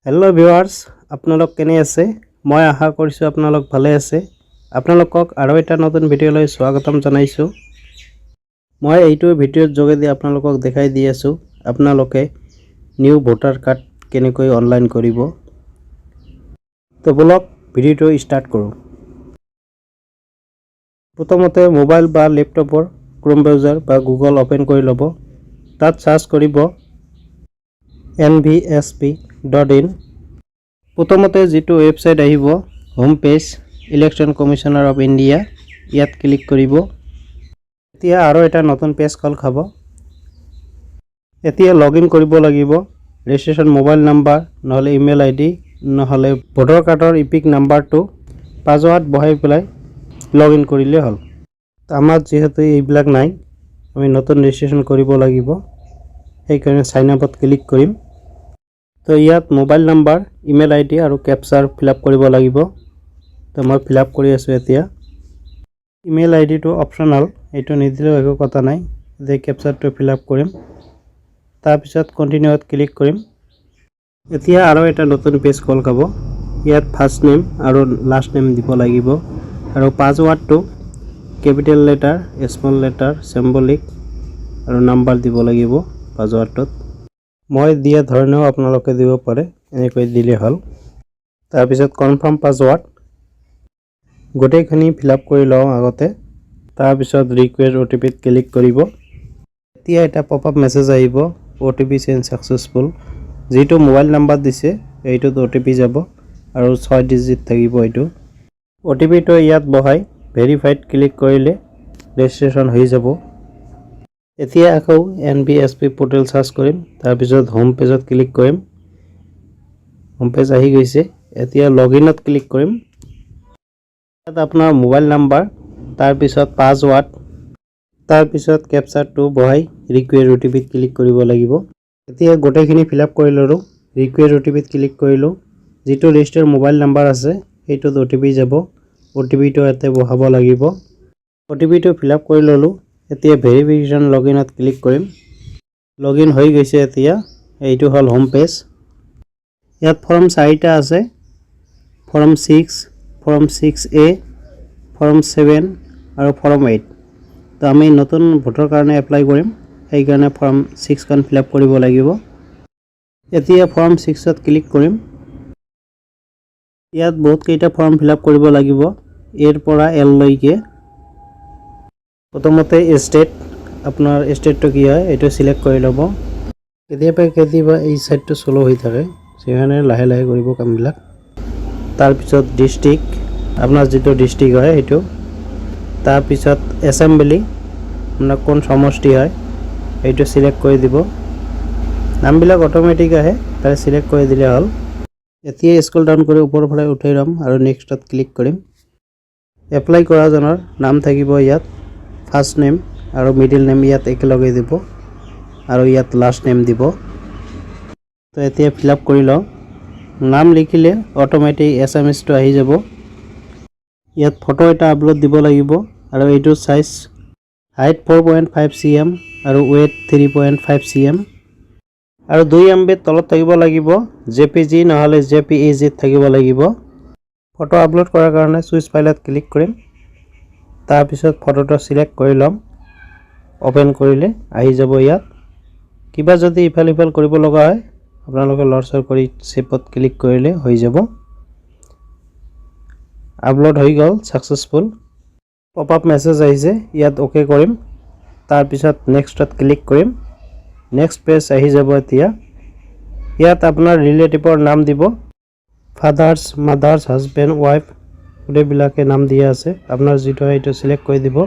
hello viewers আপোনালোক কেনে আছে মই আশা কৰিছো আপোনালোক ভালে আছে আপোনালোকক আৰু এটা নতুন ভিডিঅলৈ স্বাগতম জনাইছো মই এইটো ভিডিঅৰ যোগেদি আপোনালোকক দেখাই দি আছো আপোনালোকে নিউ ভোটাৰ কাৰ্ড কেনেকৈ অনলাইন কৰিব তো বলক ভিডিঅটো ষ্টাৰ্ট কৰো প্ৰথমতে মোবাইল বা ল্যাপটপৰ ক্ৰোম ব্ৰাউজাৰ বা গুগল ওপেন কৰি লব তাত সাৰ্চ কৰিব nvsp.in প্ৰথমতে যেটো ওয়েবসাইট আহিব home page election commissioner of India ইয়াত ক্লিক কৰিব এতিয়া আৰু এটা নতুন পেজ কল খাব এতিয়া লগইন কৰিব লাগিব ৰেজিষ্ট্ৰেচন মোবাইল নাম্বাৰ নহলে ইমেইল আইডি নহলে ভোটাৰ কাৰ্ডৰ ইপিক নাম্বাৰটো পাছৱৰ্ড বহাই পেলাই লগইন কৰিলে হল আমাৰ যেহেতু এইবিলাক নাই আমি নতুন ৰেজিষ্ট্ৰেচন কৰিব লাগিব সেই কাৰণে সাইন আপত ক্লিক কৰিম তো ইয়াত মোবাইল নাম্বাৰ ইমেইল আইডি আৰু ক্যাপচাৰ ফিল আপ কৰিব লাগিব তো মই ফিল আপ কৰি আছো এতিয়া ইমেইল আইডিটো অপচনাল এটো নিদিলেও একো কথা নাই যে ক্যাপচাৰটো ফিল আপ কৰিম তাৰ পিছত কন্টিনিউত ক্লিক কৰিম এতিয়া আৰু এটা নতুন পেজ কল খাব ইয়াত ফাৰ্স্ট নেম আৰু লাষ্ট নেম দিব লাগিব আৰু পাছৱৰ্ডটো capital letter small letter symbolic আৰু নাম্বাৰ দিব লাগিব পাছৱৰ্ডত মই দিয়া ধৰণেও আপোনালোকে দিব পাৰে এনেকৈ দিলে হল তাৰ পিছত কনফাৰ্ম পাছৱৰ্ড গোটেইখিনি ফিল আপ কৰি লওঁ আগতে তাৰ পিছত ৰিকুৱেষ্ট ওটিপি ক্লিক কৰিব এতিয়া এটা পপ আপ মেছেজ আহিব ওটিপি চেঞ্জ সাকসেসফুল যেটো মোবাইল নাম্বাৰ দিছে এইটোত ওটিপি যাব আৰু 6 ডিজিট থাকিব এইটো ওটিপিটো ইয়াত বহাই ভেৰিফাইড ক্লিক কৰিলে ৰেজিষ্ট্ৰেচন হৈ যাব এতিয়া আকৌ nvsp পোৰ্টেল সাৰ্চ কৰিম তাৰ পিছত হোম পেজত ক্লিক কৰিম হোম পেজ আহি গৈছে এতিয়া লগইনত ক্লিক কৰিম ইয়াত আপোনাৰ মোবাইল নাম্বাৰ তাৰ পিছত পাছৱৰ্ড তাৰ পিছত ক্যাপচাৰটো বহাই ৰিকুৱেষ্ট ওটিপি ক্লিক কৰিব লাগিব এতিয়া গোটেইখিনি ফিল আপ কৰি লৰো ৰিকুৱেষ্ট ওটিপি ক্লিক কৰিলো যেটো ৰেজিষ্টাৰ মোবাইল নাম্বাৰ আছে এইটোত ওটিপি যাব ওটিপিটো ইয়াতে বহাব লাগিব ওটিপিটো ফিল আপ কৰি ললো এতিয়া ভেৰিফিকেশন লগইনত ক্লিক কৰিম লগইন হৈ গৈছে এতিয়া এইটো হল হোম পেজ ইয়াত ফৰ্ম 4টা আছে ফৰ্ম 6 ফৰ্ম 6A ফৰ্ম 7 আৰু ফৰ্ম 8 তো আমি নতুন ভোটাৰ কাৰণে এপ্লাই কৰিম সেই কাৰণে ফৰ্ম 6 খন ফিল আপ কৰিব লাগিব এতিয়া ফৰ্ম 6ত ক্লিক কৰিম ইয়াত বহুত কেইটা ফৰ্ম ফিল আপ কৰিব লাগিব এৰ পৰা এল লৈকে প্ৰথমতে স্টেট আপোনাৰ স্টেটটো কি হয় এটো সিলেক্ট কৰি লব কেতিয়াবা এই সাইটটো স্লো হৈ থাকে সেখানে লাহে লাহে কৰিব কামবিলাক তাৰ পিছত ডিস্ট্ৰিক্ট আপোনাৰ যেটো ডিস্ট্ৰিক্ট হয় এটো তাৰ পিছত এসেম্বলি আপোনাৰ কোন সমষ্টি হয় এটো সিলেক্ট কৰি দিব নামবিলাক অটোমেটিক আহে তাই সিলেক্ট কৰি দিলে হল এতিয়া স্ক্ৰল ডাউন কৰি ওপৰৰ ফালে উঠাই ৰাম আৰু নেক্সটত ক্লিক কৰিম এপ্লাই কৰা জনৰ নাম থাকিব ইয়াত ফাৰ্স্ট নেম আৰু মিডল নেম ইয়াত একেলগে দিব আৰু ইয়াত লাষ্ট নেম দিব তো এতিয়া ফিল আপ কৰি লওঁ নাম লিখিলে অটোমেটিক এসএমএস টো আহি যাব ইয়াত ফটো এটা আপলোড দিব লাগিব আৰু এইটো সাইজ হাইট 4.5 cm আৰু ওয়েট 3.5 cm আৰু 2 MB তলত থাকিব লাগিব JPG নহলে JPEG থাকিব লাগিব ফটো আপলোড কৰাৰ কাৰণে চুইচ ফাইলত ক্লিক কৰিম তাৰ পিছত ফটোটো সিলেক্ট কৰি লম ওপেন কৰিলে আহি যাব ইয়াত কিবা যদি ইফাল কৰিব লগা হয় আপোনালোকে লৰচৰ কৰি সেভত ক্লিক কৰিলে হৈ যাব আপলোড হৈ গল সাকসেসফুল পপ আপ মেছেজ আহিছে ইয়াত ওকে কৰিম তাৰ পিছত নেক্সটত ক্লিক কৰিম নেক্সট পেজ আহি যাব এতিয়া ইয়াত আপোনাৰ ৰিলেটিভৰ নাম দিব ফাদাৰ্স মাদাৰ্স হাজবেন্ড ওয়াইফ বিলাকে নাম দিয়া আছে আপোনাৰ যেটো এইটো সিলেক্ট কৰি দিব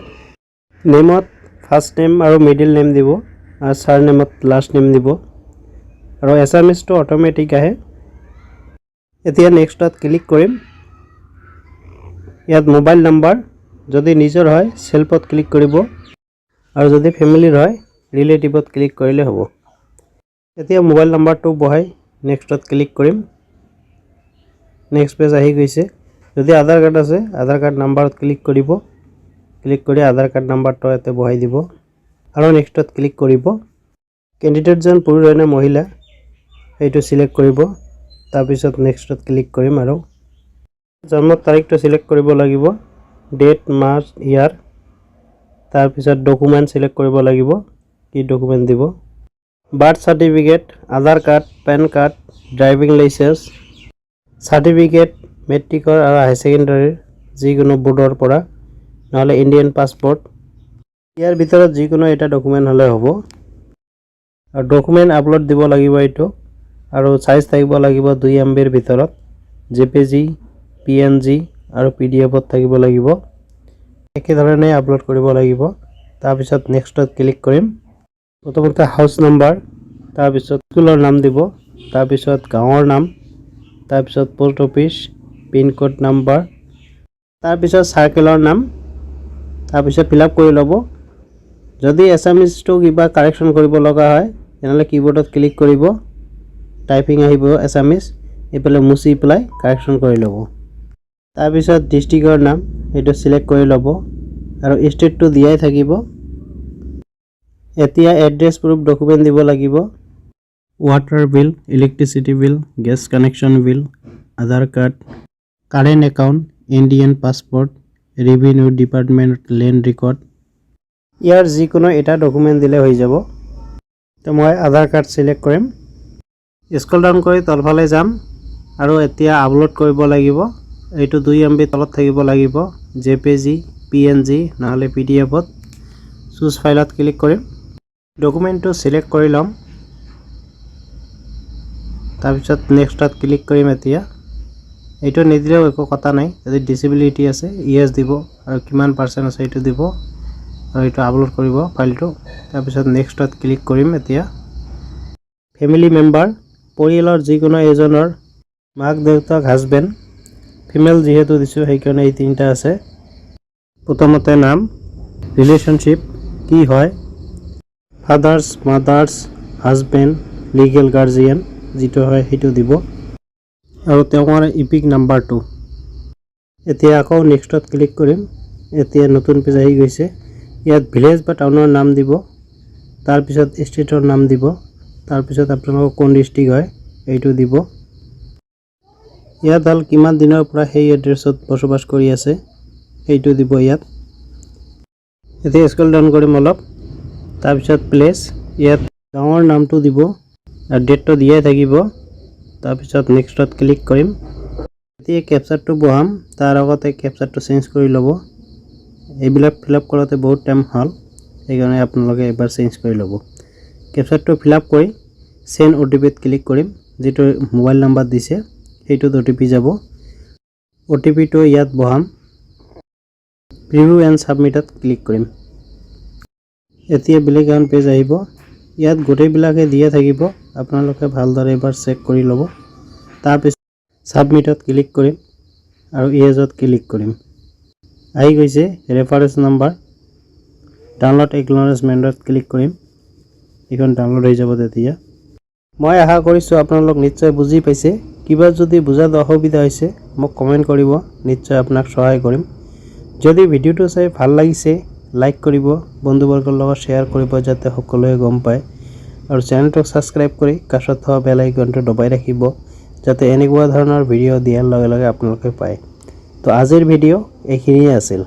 নেমত ফাৰ্স্ট নেম আৰু মিডল নেম দিব আৰু সাৰনেমত লাষ্ট নেম দিব আৰু এসএমএস টো অটোমেটিক আহে এতিয়া নেক্সটত ক্লিক কৰিম ইয়াত মোবাইল নাম্বাৰ যদি নিজৰ হয় সেলফত ক্লিক কৰিব আৰু যদি ফ্যামিলিৰ হয় ৰিলেটিভত ক্লিক কৰিলে হ'ব এতিয়া মোবাইল নাম্বাৰটো বহাই নেক্সটত ক্লিক কৰিম নেক্সট পেজ আহি গৈছে যদি আধাৰ কাৰ্ড আছে আধাৰ কাৰ্ড নাম্বাৰত ক্লিক কৰিব ক্লিক কৰি আধাৰ কাৰ্ড নাম্বাৰটো এতে বহাই দিব আৰু নেক্সটত ক্লিক কৰিব ক্যান্ডিডেট জন পুৰুষ নে মহিলা এইটো সিলেক্ট কৰিব তাৰপিছত নেক্সটত ক্লিক কৰিম আৰু জন্মৰ তাৰিখটো সিলেক্ট কৰিব লাগিব ডেট মান্থ ইয়াৰ তাৰপিছত ডকুমেন্ট সিলেক্ট কৰিব লাগিব কি ডকুমেন্ট দিব birth certificate Aadhaar card PAN card driving licence certificate মেট্ৰিকৰ আৰু হাই সেকেন্ডাৰীৰ যিকোনো বোৰ্ডৰ পৰা নহলে ইণ্ডিয়ান পাছপোৰ্ট ইয়াৰ ভিতৰত যিকোনো এটা ডকুমেন্ট হলে হ'ব আৰু ডকুমেন্ট আপলোড দিব লাগিব এইটো আৰু সাইজ থাকিব লাগিব 2 MB ৰ ভিতৰত JPG PNG আৰু PDF ত থাকিব লাগিব একে ধৰণে আপলোড কৰিব লাগিব তাৰপিছত নেক্সটত ক্লিক কৰিম প্ৰথমতে হাউস নাম্বাৰ তাৰপিছত স্কুলৰ নাম দিব তাৰপিছত গাঁৱৰ নাম তাৰপিছত post office pin code number তাৰপিছত সাৰ্কেলৰ নাম তাৰপিছত ফিল আপ কৰি ল'ব যদি এছএমএছ টো কিবা কাৰেকচন কৰিব লগা হয় তেনেহলে কিবোৰ্ডত ক্লিক কৰিব টাইপিং আহিব এছএমএছ এফালে মুছি পেলাই কাৰেকচন কৰি ল'ব তাৰপিছত ডিস্ট্ৰিক্টৰ নাম এটো সিলেক্ট কৰি ল'ব আৰু ষ্টেটটো দিয়াই থাকিব এতিয়া এড্ৰেছ প্ৰুফ ডকুমেন্ট দিব লাগিব water bill electricity bill gas connection bill Aadhaar card current account Indian passport revenue department land record ইয়াৰ যিকোনো এটা ডকুমেন্ট দিলে হৈ যাব তো মই আধাৰ কাৰ্ড সিলেক্ট কৰিম স্ক্ৰল ডাউন কৰি তলফালে যাম আৰু এতিয়া আপলোড কৰিব লাগিব এইটো 2 MB তলত থাকিব লাগিব JPG PNG নহলে PDF ত চুজ ফাইলত ক্লিক কৰিম ডকুমেন্টটো সিলেক্ট কৰি লম তাৰপিছত নেক্সটত ক্লিক কৰিম এতিয়া এইটো নিদিলেও একো কথা নাই যদি ডিসেবিলিটি আছে ইয়েস দিব আৰু কিমান % আছে এইটো দিব আৰু এইটো আপলোড কৰিব ফাইলটো তাৰপিছত নেক্সটত ক্লিক কৰিম এতিয়া ফ্যামিলি মেম্বাৰ পৰিয়ালৰ যিকোনো এজনৰ মাক দেউতাক হাজবেণ্ড ফিমেল যেহেতু দিছো সেইকাৰণে এই তিনটা আছে প্ৰথমতে নাম ৰিলেশনশিপ কি হয় ফাদাৰ্স মাদাৰ্স হাজবেণ্ড লিগেল গাৰ্জিয়ান যেটো হয় সেইটো দিব আৰু তেওঁৰ ইপিক নাম্বাৰটো এতিয়া আকৌ নেক্সটত ক্লিক কৰিম এতিয়া নতুন পেজ আহি গৈছে ইয়াত ভিলেজ বা টাউনৰ নাম দিব তাৰ পিছত ষ্টেটৰ নাম দিব তাৰ পিছত আপোনালোকৰ কোন ডিস্ট্ৰিক্ট হয় এইটো দিব ইয়াত হল কিমান দিনৰ পৰা সেই এড্ৰেছত বসবাস কৰি আছে এইটো দিব ইয়াত এতিয়া স্ক্ৰল ডাউন কৰিম অলপ তাৰ পিছত প্লেস ইয়াত গাঁৱৰ নামটো দিব আৰু ডেটটো দিয়াই থাকিব তাৰ পিছত নেক্সটত ক্লিক কৰিম এতিয়া ক্যাপচাৰটো বহাম তাৰ আগতে ক্যাপচাৰটো চেঞ্জ কৰি ল'ব এইবিলাক ফিল আপ কৰোতে বহুত টাইম হল সেইকাৰণে আপোনালোকে এবাৰ চেঞ্জ কৰি ল'ব ক্যাপচাৰটো ফিল আপ কৰি সেন্ড OTP ত ক্লিক কৰিম যেটো মোবাইল নাম্বাৰ দিছে সেইটোত OTP যাব OTP টো ইয়াত বহাম প্ৰিভিউ এণ্ড সাবমিটত ক্লিক কৰিম এতিয়া বেলেগ এখন পেজ আহিব ইয়াত গোটেইবিলাকে দিয়া থাকিব আপোনালোকে ভালদৰে এবাৰ চেক কৰি ল'ব তাৰপিছত সাবমিটত ক্লিক কৰিম আৰু ইয়েজত ক্লিক কৰিম আহি গৈছে ৰেফাৰেন্স নাম্বাৰ ডাউনলোড একনলেজমেন্টত ক্লিক কৰিম এখন ডাউনলোড হৈ যাব তেতিয়া মই আশা কৰিছো আপোনালোক নিশ্চয় বুজি পাইছে কিবা যদি বুজাত অসুবিধা হৈছে মোক কমেন্ট কৰিব নিশ্চয় আপোনাক সহায় কৰিম যদি ভিডিওটো চাই ভাল লাগিছে লাইক কৰিব বন্ধুবৰ্গৰ লগত শেয়াৰ কৰিব যাতে সকলোৱে গম পায় আৰু চেনেলটো সাবস্ক্ৰাইব কৰি কাষত থকা বেল আইকনটো দবাই ৰাখিব যাতে এনেকুৱা ধৰণৰ ভিডিও দিয়াৰ লগে লগে আপোনালোকে পায় তো আজিৰ ভিডিও এইখিনিয়ে আছিল